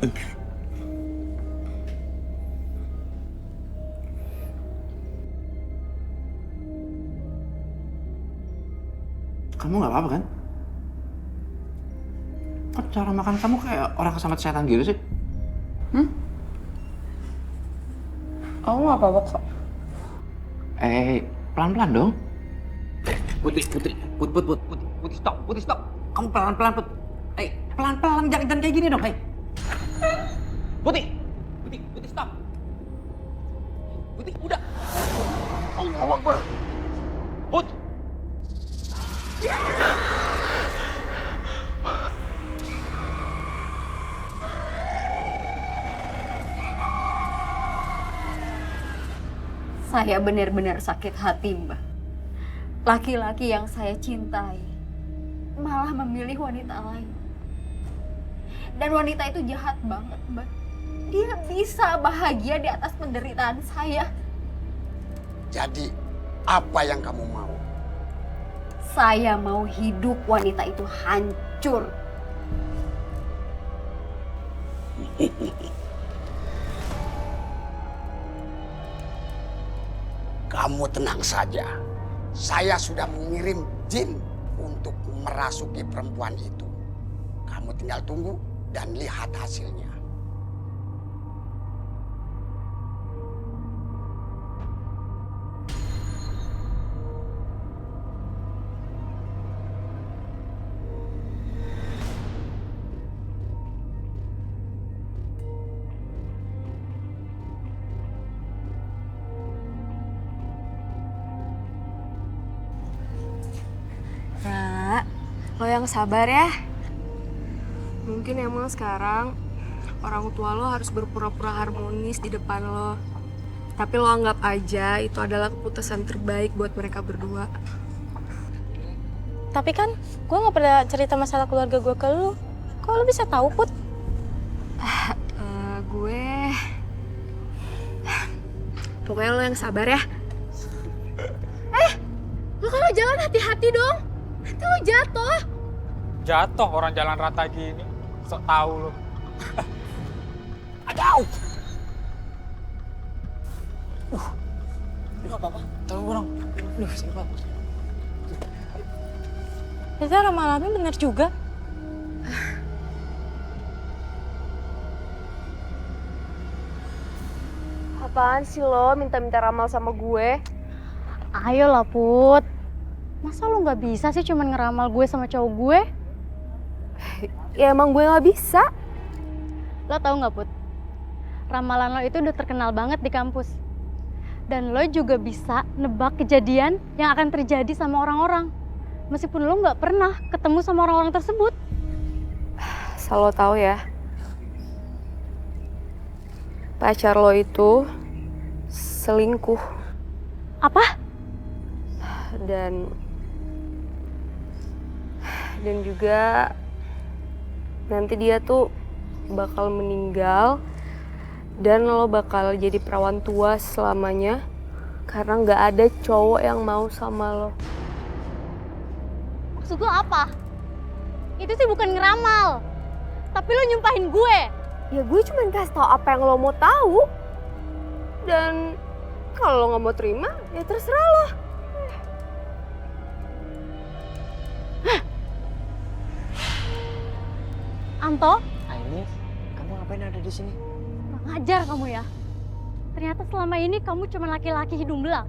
Kamu nggak apa-apa kan? Kok cara makan kamu kayak orang kesamat setan gitu sih? Aku nggak apa-apa kok. Pelan-pelan dong. Putih, stop. Kamu pelan-pelan, Put. Pelan-pelan, jangan kayak gini dong, Putih, stop. Putih, udah. Allah Akbar. Put. Saya benar-benar sakit hati, Mbak. Laki-laki yang saya cintai malah memilih wanita lain. Dan wanita itu jahat banget, Mbak. Dia bisa bahagia di atas penderitaan saya. Jadi, apa yang kamu mau? Saya mau hidup wanita itu hancur. Kamu tenang saja. Saya sudah mengirim jin untuk merasuki perempuan itu. Kamu tinggal tunggu dan lihat hasilnya. Ra, lo yang sabar ya. Mungkin emang sekarang orang tua lo harus berpura-pura harmonis di depan lo. Tapi lo anggap aja itu adalah keputusan terbaik buat mereka berdua. Tapi kan gue gak pernah cerita masalah keluarga gue ke lu. Kok lu bisa tahu, Put? Pokoknya lo yang sabar ya. Lo kalau jalan hati-hati dong. Nanti lo jatuh. Jatuh orang jalan rata gini. Sok tahu lo. Adau! Ini apa-apa? Tolong gue dong. Aduh, siapa? Ternyata lama-lama bener juga. Apaan sih lo minta-minta ramal sama gue? Ayolah, Put. Masa lu gak bisa sih cuman ngeramal gue sama cowok gue? Ya emang gue gak bisa. Lo tau gak, Put? Ramalan lo itu udah terkenal banget di kampus. Dan lo juga bisa nebak kejadian yang akan terjadi sama orang-orang. Meskipun lo gak pernah ketemu sama orang-orang tersebut. Asal lo tahu ya. Pacar lo itu selingkuh. Apa? Dan juga nanti dia tuh bakal meninggal dan lo bakal jadi perawan tua selamanya karena nggak ada cowok yang mau sama lo. Maksud lo apa? Itu sih bukan ngeramal. Tapi lo nyumpahin gue. Ya gue cuma kasih tau apa yang lo mau tahu. Dan kalau lo nggak mau terima, ya terserah lo. Anto, Ainis, kamu ngapain ada di sini? kurang ajar kamu ya. Ternyata selama ini kamu cuma laki-laki hidung belang.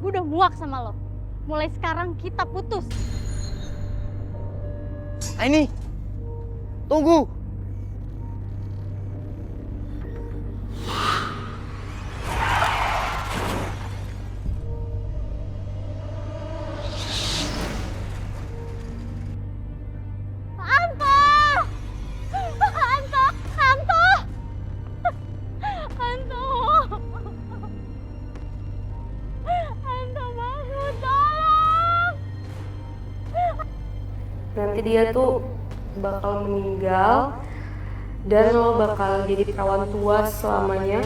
Gue udah muak sama lo. Mulai sekarang kita putus. Aini, tunggu. Nanti dia tuh bakal meninggal dan lo bakal jadi perawan tua selamanya.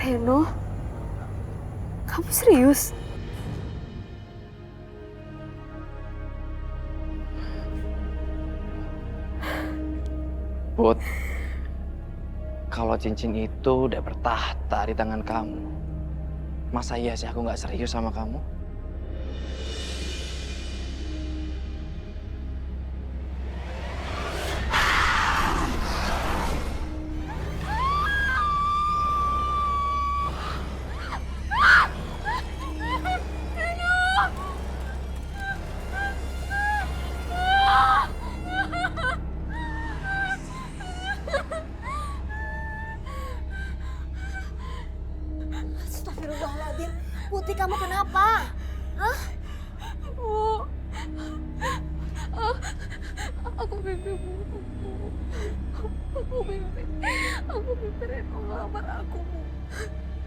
Reno, kamu serius? Put, kalau cincin itu udah bertahta di tangan kamu, masa iya sih aku nggak serius sama kamu? Astagfirullahaladzim, Putih kamu kenapa? Hah? Bu, aku mimpi Bu. Aku mimpi Reno ngelamar aku Bu.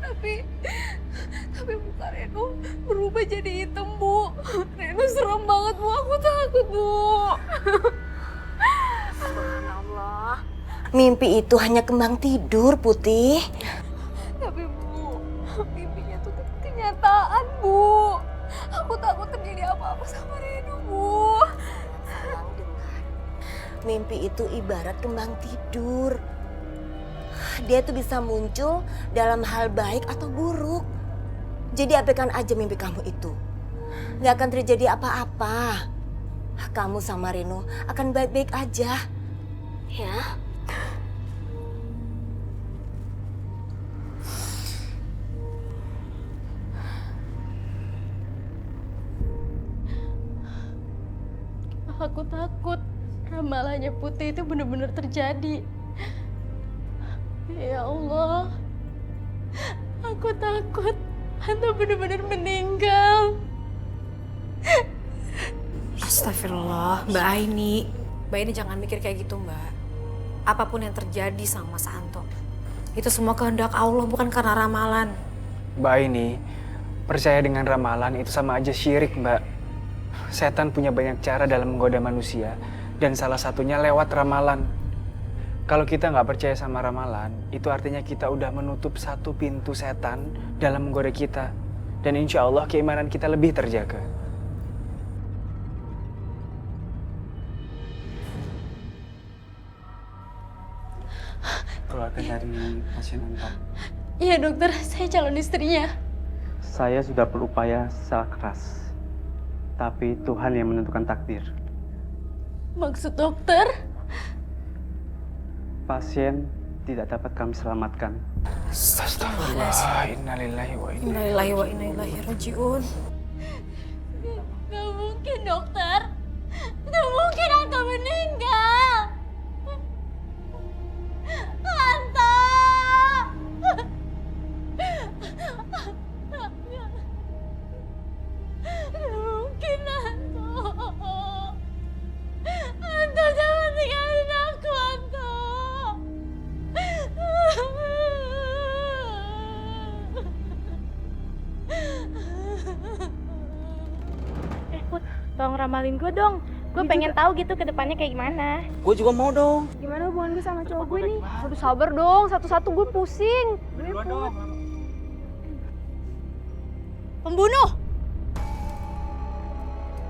Tapi muka Reno berubah jadi hitam Bu. Reno serem banget Bu, aku takut Bu. Subhanallah. Mimpi itu hanya kembang tidur, Putih. Tapi Bu, mimpinya tuh kenyataan Bu. Aku takut terjadi apa-apa sama Reno Bu. Sayang dengar. Mimpi itu ibarat kembang tidur. Dia tuh bisa muncul dalam hal baik atau buruk. Jadi abaikan aja mimpi kamu itu. Gak akan terjadi apa-apa. Kamu sama Reno akan baik-baik aja. Ya. Aku takut ramalannya Putih itu benar-benar terjadi. Ya Allah, aku takut Hantu benar-benar meninggal. Astagfirullah, Mbak Aini. Mbak Aini jangan mikir kayak gitu, Mbak. Apapun yang terjadi sama Mas Anto, itu semua kehendak Allah, bukan karena ramalan. Mbak ini percaya dengan ramalan itu sama aja syirik, Mbak. Setan punya banyak cara dalam menggoda manusia, dan salah satunya lewat ramalan. Kalau kita nggak percaya sama ramalan, itu artinya kita udah menutup satu pintu setan dalam menggoda kita. Dan insya Allah keimanan kita lebih terjaga. Keluarga dari pasien Anto. Iya dokter, saya calon istrinya. Saya sudah berupaya secara keras. Tapi Tuhan yang menentukan takdir. Maksud dokter? Pasien tidak dapat kami selamatkan. Astagfirullah, innalillahi wa inna Innalillahi wa inna ilaihi rajiun. Gak mungkin dokter. Gak mungkin Anto meninggal. Anto! Gak mungkin Anto. Anto jangan tinggalin aku, Anto. Put, tolong ramalin gue dong. Gue pengen tahu gitu ke depannya kayak gimana. Gue juga mau dong. Gimana hubungan gue sama cowok gue nih? Aduh sabar dong, satu-satu gue pusing. Pembunuh!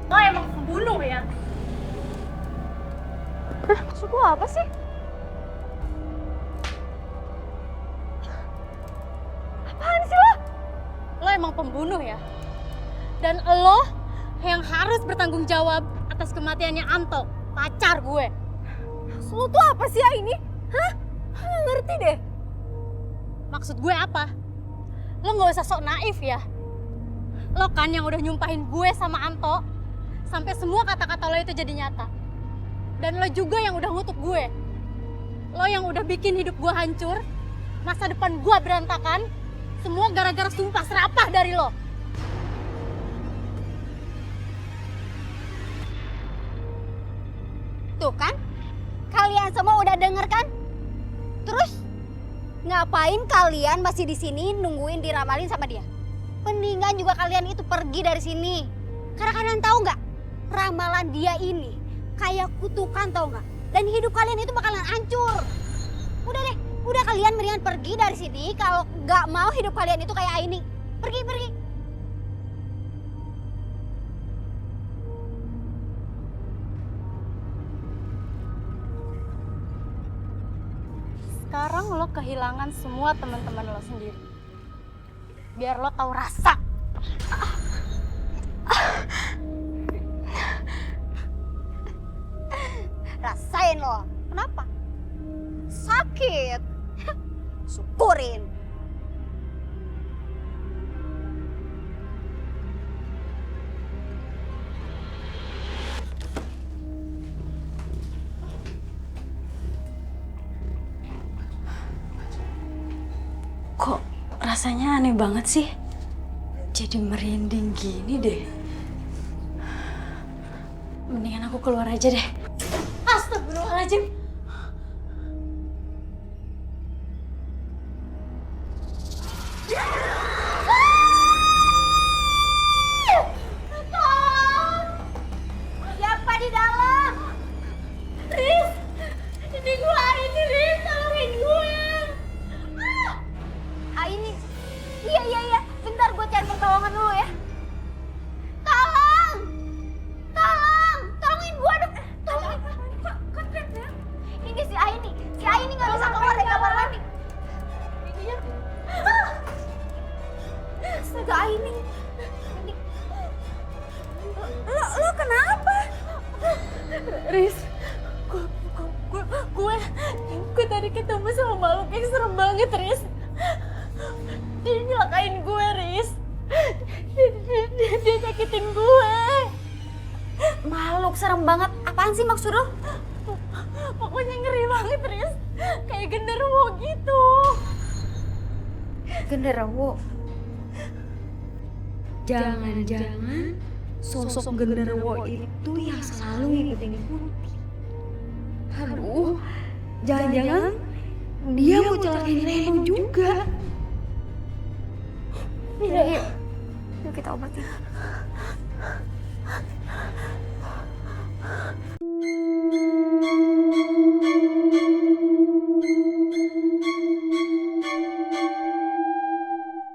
Lo emang pembunuh ya? Maksud lo apa sih? Apaan sih lo? Lo emang pembunuh ya? Dan lo yang harus bertanggung jawab atas kematiannya Anto, pacar gue. Maksud lo tuh apa sih ini? Hah? Nggak ngerti deh. Maksud gue apa? Lo gak usah sok naif ya. Lo kan yang udah nyumpahin gue sama Anto, sampai semua kata-kata lo itu jadi nyata. Dan lo juga yang udah ngutuk gue. Lo yang udah bikin hidup gue hancur, masa depan gue berantakan, semua gara-gara sumpah serapah dari lo. Tuh kan, kalian semua udah denger kan? Terus ngapain kalian masih di sini nungguin diramalin sama dia? Mendingan juga kalian itu pergi dari sini. Karena kalian tahu nggak, ramalan dia ini kayak kutukan tahu nggak? Dan hidup kalian itu bakalan hancur. Udah deh, Udah kalian mendingan pergi dari sini kalau nggak mau hidup kalian itu kayak Aini. Pergi, pergi. Sekarang lo kehilangan semua teman-teman lo sendiri. Biar lo tahu rasa. Rasain lo. Kenapa? Sakit. Syukurin. Kok rasanya aneh banget sih? Jadi merinding gini deh. Mendingan aku keluar aja deh. Astagfirullahaladzim. Siapa di dalam? Riz, ini gue Aini, Riz, tolongin gue. Aini, iya, bentar gue cari pertolongan dulu ya. Tolongin gue dong. Tolongin. Kok teriak? Ini si Aini nggak bisa keluar dari kamar mandi. Iya. Astaga Aini. Lo kenapa? Riz, gue tadi ketemu sama makhluk yang serem banget, Riz. Dia nyelakain gue, Riz. Dia nyakitin gue. Makhluk serem banget. Apaan sih maksud lo? Pokoknya ngeri banget, Riz. Kayak genderuwo gitu. Genderuwo. Jangan-jangan sosok genderuwo itu yang selalu ngikutin Putih. Aduh, jangan-jangan dia mau celakain Reno juga. Yuk kita obatin.